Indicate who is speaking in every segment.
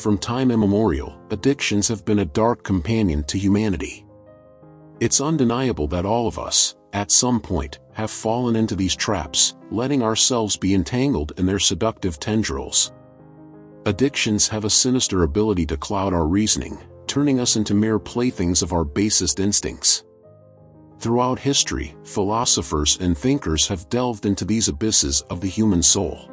Speaker 1: From time immemorial, addictions have been a dark companion to humanity. It's undeniable that all of us, at some point, have fallen into these traps, letting ourselves be entangled in their seductive tendrils. Addictions have a sinister ability to cloud our reasoning, turning us into mere playthings of our basest instincts. Throughout history, philosophers and thinkers have delved into these abysses of the human soul.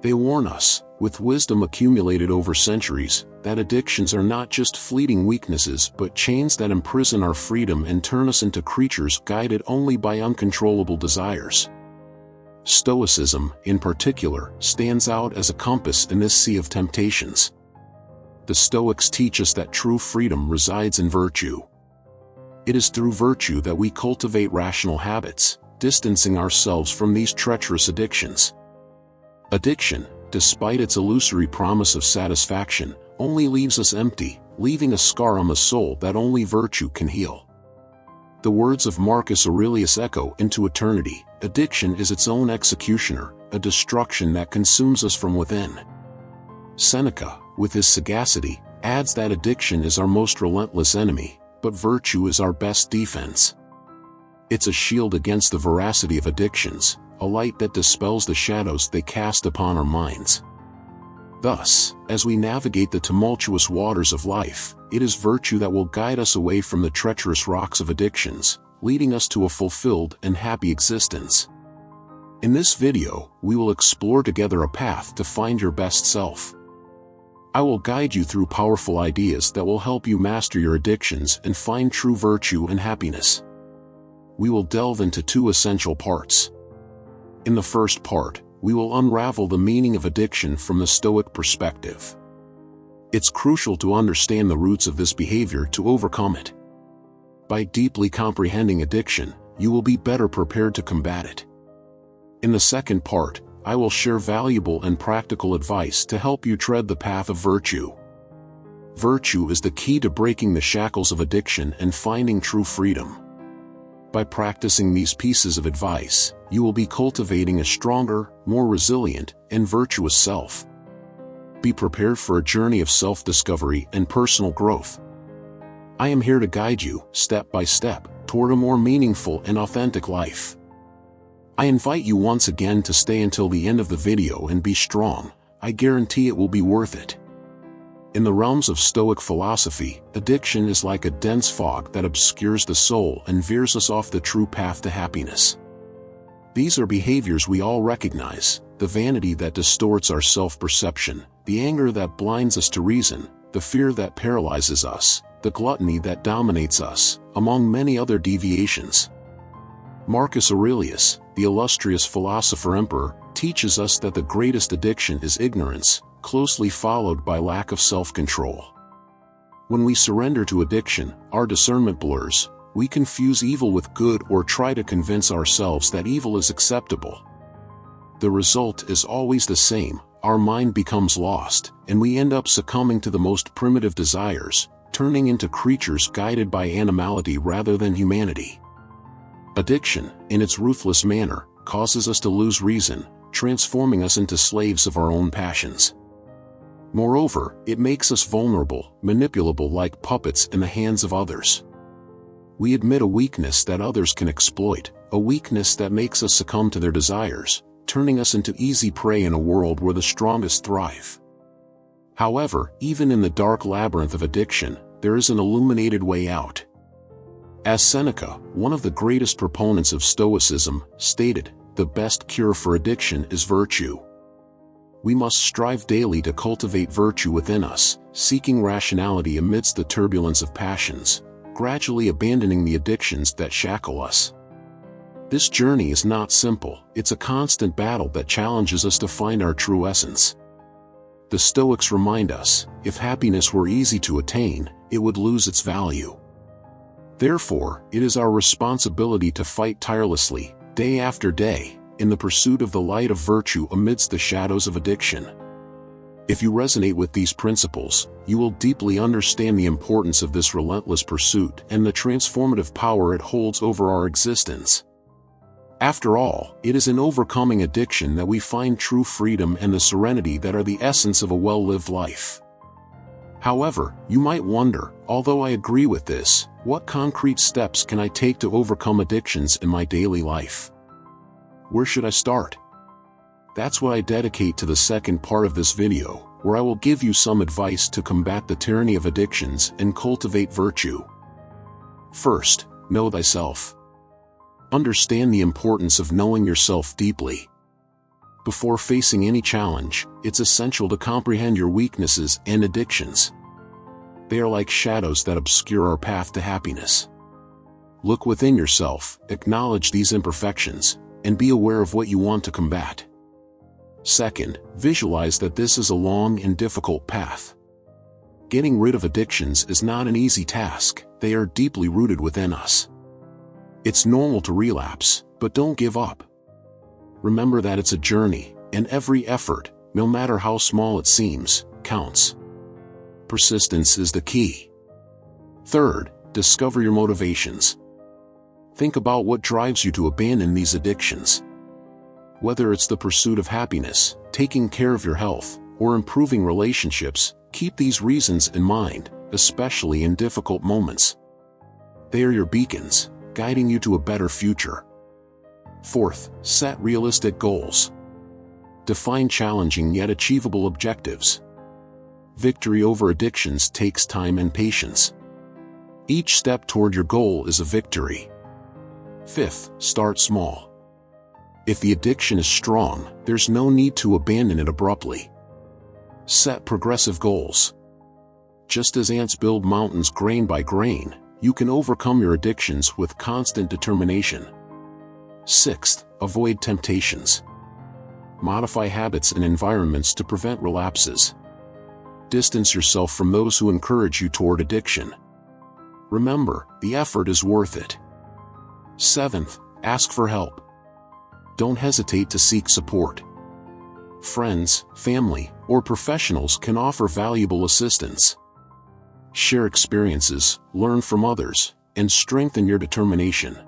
Speaker 1: They warn us, with wisdom accumulated over centuries, that addictions are not just fleeting weaknesses but chains that imprison our freedom and turn us into creatures guided only by uncontrollable desires. Stoicism, in particular, stands out as a compass in this sea of temptations. The Stoics teach us that true freedom resides in virtue. It is through virtue that we cultivate rational habits, distancing ourselves from these treacherous addictions. Addiction, despite its illusory promise of satisfaction, only leaves us empty, leaving a scar on the soul that only virtue can heal. The words of Marcus Aurelius echo into eternity: addiction is its own executioner, a destruction that consumes us from within. Seneca, with his sagacity, adds that addiction is our most relentless enemy, but virtue is our best defense. It's a shield against the voracity of addictions, a light that dispels the shadows they cast upon our minds. Thus, as we navigate the tumultuous waters of life, it is virtue that will guide us away from the treacherous rocks of addictions, leading us to a fulfilled and happy existence. In this video, we will explore together a path to find your best self. I will guide you through powerful ideas that will help you master your addictions and find true virtue and happiness. We will delve into two essential parts. In the first part, we will unravel the meaning of addiction from the Stoic perspective. It's crucial to understand the roots of this behavior to overcome it. By deeply comprehending addiction, you will be better prepared to combat it. In the second part, I will share valuable and practical advice to help you tread the path of virtue. Virtue is the key to breaking the shackles of addiction and finding true freedom. By practicing these pieces of advice, you will be cultivating a stronger, more resilient, and virtuous self. Be prepared for a journey of self-discovery and personal growth. I am here to guide you, step by step, toward a more meaningful and authentic life. I invite you once again to stay until the end of the video and be strong. I guarantee it will be worth it. In the realms of Stoic philosophy, addiction is like a dense fog that obscures the soul and veers us off the true path to happiness. These are behaviors we all recognize: the vanity that distorts our self-perception, the anger that blinds us to reason, the fear that paralyzes us, the gluttony that dominates us, among many other deviations. Marcus Aurelius, the illustrious philosopher-emperor, teaches us that the greatest addiction is ignorance, closely followed by lack of self-control. When we surrender to addiction, our discernment blurs. We confuse evil with good or try to convince ourselves that evil is acceptable. The result is always the same: our mind becomes lost, and we end up succumbing to the most primitive desires, turning into creatures guided by animality rather than humanity. Addiction, in its ruthless manner, causes us to lose reason, transforming us into slaves of our own passions. Moreover, it makes us vulnerable, manipulable like puppets in the hands of others. We admit a weakness that others can exploit, a weakness that makes us succumb to their desires, turning us into easy prey in a world where the strongest thrive. However, even in the dark labyrinth of addiction, there is an illuminated way out. As Seneca, one of the greatest proponents of Stoicism, stated, the best cure for addiction is virtue. We must strive daily to cultivate virtue within us, seeking rationality amidst the turbulence of passions, gradually abandoning the addictions that shackle us. This journey is not simple; it's a constant battle that challenges us to find our true essence. The Stoics remind us, if happiness were easy to attain, it would lose its value. Therefore, it is our responsibility to fight tirelessly, day after day, in the pursuit of the light of virtue amidst the shadows of addiction. If you resonate with these principles, you will deeply understand the importance of this relentless pursuit and the transformative power it holds over our existence. After all, it is in overcoming addiction that we find true freedom and the serenity that are the essence of a well-lived life. However, you might wonder, although I agree with this, what concrete steps can I take to overcome addictions in my daily life? Where should I start? That's what I dedicate to the second part of this video, where I will give you some advice to combat the tyranny of addictions and cultivate virtue. First, know thyself. Understand the importance of knowing yourself deeply. Before facing any challenge, it's essential to comprehend your weaknesses and addictions. They are like shadows that obscure our path to happiness. Look within yourself, acknowledge these imperfections, and be aware of what you want to combat. Second, visualize that this is a long and difficult path. Getting rid of addictions is not an easy task, they are deeply rooted within us. It's normal to relapse, but don't give up. Remember that it's a journey, and every effort, no matter how small it seems, counts. Persistence is the key. Third, discover your motivations. Think about what drives you to abandon these addictions. Whether it's the pursuit of happiness, taking care of your health, or improving relationships, keep these reasons in mind, especially in difficult moments. They are your beacons, guiding you to a better future. Fourth, set realistic goals. Define challenging yet achievable objectives. Victory over addictions takes time and patience. Each step toward your goal is a victory. Fifth, start small. If the addiction is strong, there's no need to abandon it abruptly. Set progressive goals. Just as ants build mountains grain by grain, you can overcome your addictions with constant determination. Sixth, avoid temptations. Modify habits and environments to prevent relapses. Distance yourself from those who encourage you toward addiction. Remember, the effort is worth it. Seventh, ask for help. Don't hesitate to seek support. Friends, family, or professionals can offer valuable assistance. Share experiences, learn from others, and strengthen your determination.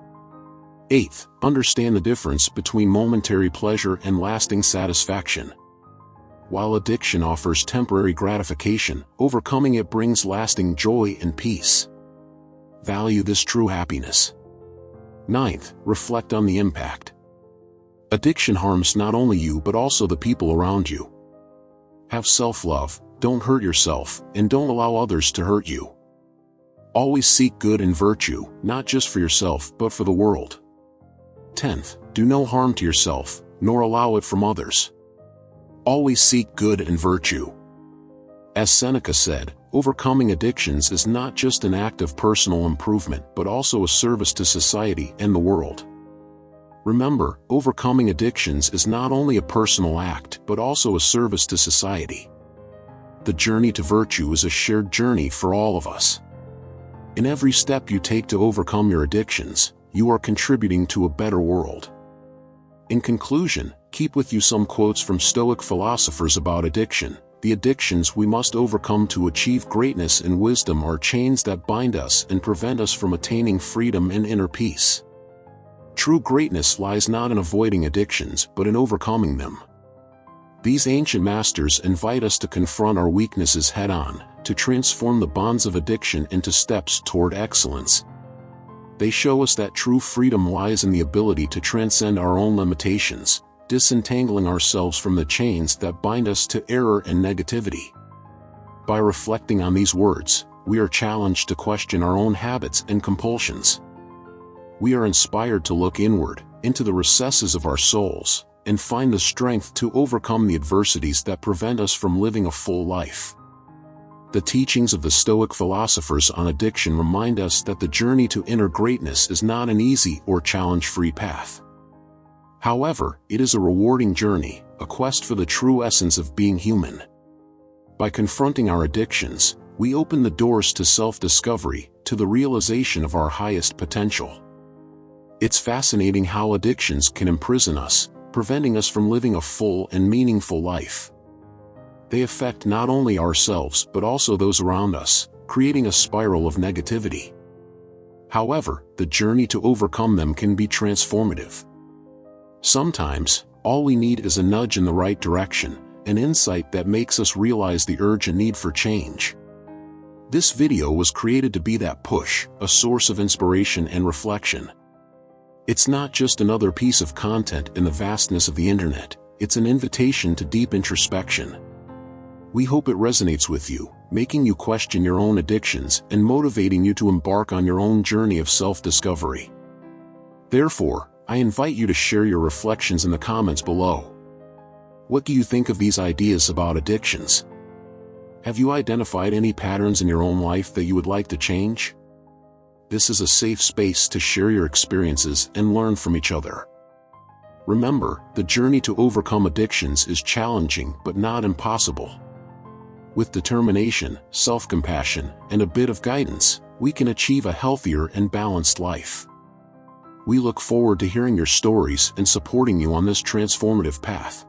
Speaker 1: Eighth, understand the difference between momentary pleasure and lasting satisfaction. While addiction offers temporary gratification, overcoming it brings lasting joy and peace. Value this true happiness. Ninth, reflect on the impact. Addiction harms not only you but also the people around you. Have self-love, don't hurt yourself, and don't allow others to hurt you. Always seek good and virtue, not just for yourself but for the world. 10th, do no harm to yourself, nor allow it from others. Always seek good and virtue. As Seneca said, overcoming addictions is not just an act of personal improvement but also a service to society and the world. Remember, overcoming addictions is not only a personal act but also a service to society. The journey to virtue is a shared journey for all of us. In every step you take to overcome your addictions, you are contributing to a better world. In conclusion, keep with you some quotes from Stoic philosophers about addiction. The addictions we must overcome to achieve greatness and wisdom are chains that bind us and prevent us from attaining freedom and inner peace. True greatness lies not in avoiding addictions but in overcoming them. These ancient masters invite us to confront our weaknesses head-on, to transform the bonds of addiction into steps toward excellence. They show us that true freedom lies in the ability to transcend our own limitations, disentangling ourselves from the chains that bind us to error and negativity. By reflecting on these words, we are challenged to question our own habits and compulsions. We are inspired to look inward, into the recesses of our souls, and find the strength to overcome the adversities that prevent us from living a full life. The teachings of the Stoic philosophers on addiction remind us that the journey to inner greatness is not an easy or challenge-free path. However, it is a rewarding journey, a quest for the true essence of being human. By confronting our addictions, we open the doors to self-discovery, to the realization of our highest potential. It's fascinating how addictions can imprison us, preventing us from living a full and meaningful life. They affect not only ourselves but also those around us, creating a spiral of negativity. However, the journey to overcome them can be transformative. Sometimes, all we need is a nudge in the right direction, an insight that makes us realize the urgent need for change. This video was created to be that push, a source of inspiration and reflection. It's not just another piece of content in the vastness of the internet, it's an invitation to deep introspection. We hope it resonates with you, making you question your own addictions and motivating you to embark on your own journey of self-discovery. Therefore, I invite you to share your reflections in the comments below. What do you think of these ideas about addictions? Have you identified any patterns in your own life that you would like to change? This is a safe space to share your experiences and learn from each other. Remember, the journey to overcome addictions is challenging but not impossible. With determination, self-compassion, and a bit of guidance, we can achieve a healthier and balanced life. We look forward to hearing your stories and supporting you on this transformative path.